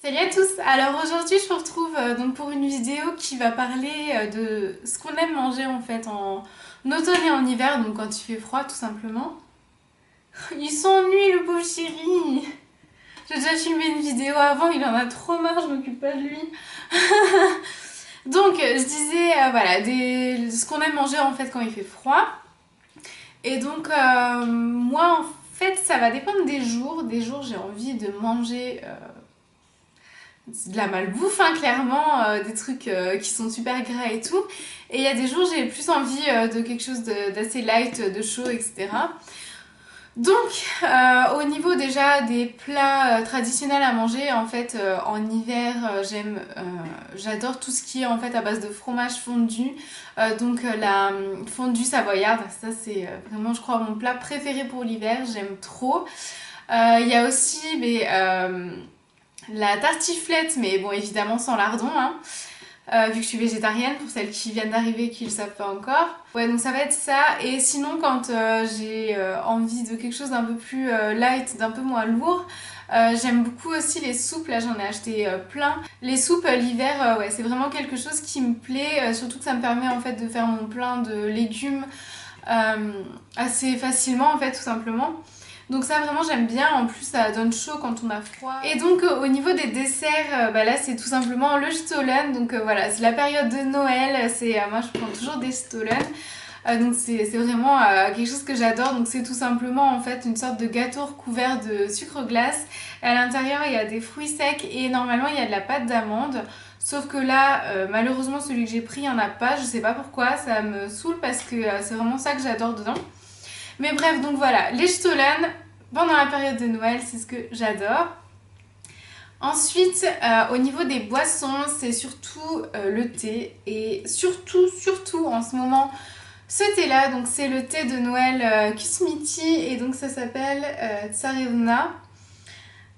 Salut à tous! Alors aujourd'hui je vous retrouve donc pour une vidéo qui va parler de ce qu'on aime manger en fait en automne et en hiver, donc quand il fait froid tout simplement. Il s'ennuie le pauvre chéri! J'ai déjà filmé une vidéo avant, il en a trop marre, je m'occupe pas de lui. Donc je disais voilà, ce qu'on aime manger en fait quand il fait froid. Et donc moi en fait ça va dépendre des jours. Des jours j'ai envie de manger de la malbouffe, hein, clairement, des trucs qui sont super gras et tout. Et il y a des jours, j'ai plus envie de quelque chose d'assez light, de chaud, etc. Donc, au niveau déjà des plats traditionnels à manger, en fait, en hiver, j'adore tout ce qui est en fait à base de fromage fondu. Donc la fondue savoyarde, ça c'est vraiment, je crois, mon plat préféré pour l'hiver. J'aime trop. Il y a aussi la tartiflette, mais bon, évidemment sans lardon, hein, vu que je suis végétarienne, pour celles qui viennent d'arriver et qui le savent pas encore. Ouais, donc ça va être ça. Et sinon, quand j'ai envie de quelque chose d'un peu plus light, d'un peu moins lourd, j'aime beaucoup aussi les soupes. Là, j'en ai acheté plein. Les soupes l'hiver, ouais, c'est vraiment quelque chose qui me plaît, surtout que ça me permet en fait de faire mon plein de légumes assez facilement, en fait, tout simplement. Donc ça vraiment j'aime bien, en plus ça donne chaud quand on a froid. Et donc au niveau des desserts, là c'est tout simplement le Stollen. Donc voilà, c'est la période de Noël, moi je prends toujours des Stollen. Donc c'est vraiment quelque chose que j'adore. Donc c'est tout simplement en fait une sorte de gâteau recouvert de sucre glace. À l'intérieur il y a des fruits secs et normalement il y a de la pâte d'amande. Sauf que là, malheureusement celui que j'ai pris il n'y en a pas, je sais pas pourquoi, ça me saoule parce que c'est vraiment ça que j'adore dedans. Mais bref, donc voilà, les Stollen, pendant la période de Noël, c'est ce que j'adore. Ensuite, au niveau des boissons, c'est surtout le thé. Et surtout en ce moment, ce thé-là, donc c'est le thé de Noël Kusmiti. Et donc ça s'appelle Tsarevna.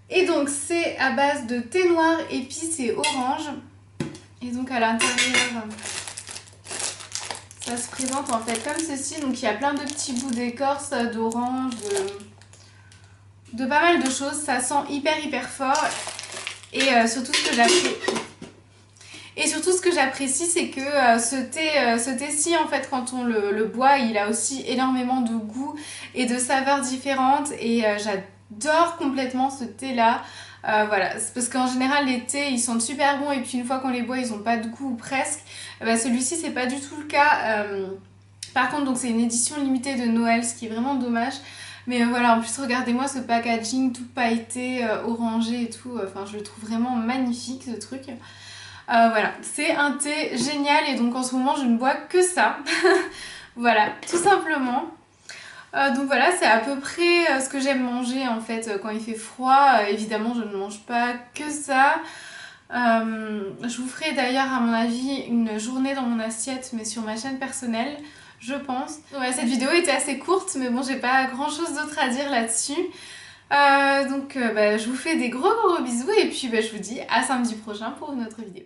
Et donc c'est à base de thé noir, épices et orange. Et donc à l'intérieur... ça se présente en fait comme ceci, donc il y a plein de petits bouts d'écorce, d'orange, de pas mal de choses, ça sent hyper fort. Et surtout ce que j'apprécie, c'est que ce thé-ci en fait quand on le boit, il a aussi énormément de goût et de saveurs différentes. Et j'adore complètement ce thé-là. Voilà, c'est parce qu'en général les thés ils sont super bons et puis une fois qu'on les boit ils ont pas de goût ou presque. Celui-ci c'est pas du tout le cas. Par contre donc c'est une édition limitée de Noël, ce qui est vraiment dommage. Mais voilà, en plus regardez-moi ce packaging tout pailleté, orangé et tout. Enfin je le trouve vraiment magnifique ce truc. Voilà, c'est un thé génial et donc en ce moment je ne bois que ça. Voilà, tout simplement. Donc voilà, c'est à peu près ce que j'aime manger en fait quand il fait froid. Évidemment, je ne mange pas que ça. Je vous ferai d'ailleurs à mon avis une journée dans mon assiette, mais sur ma chaîne personnelle, je pense. Ouais, cette vidéo était assez courte, mais bon, j'ai pas grand chose d'autre à dire là-dessus. Je vous fais des gros bisous et puis je vous dis à samedi prochain pour une autre vidéo.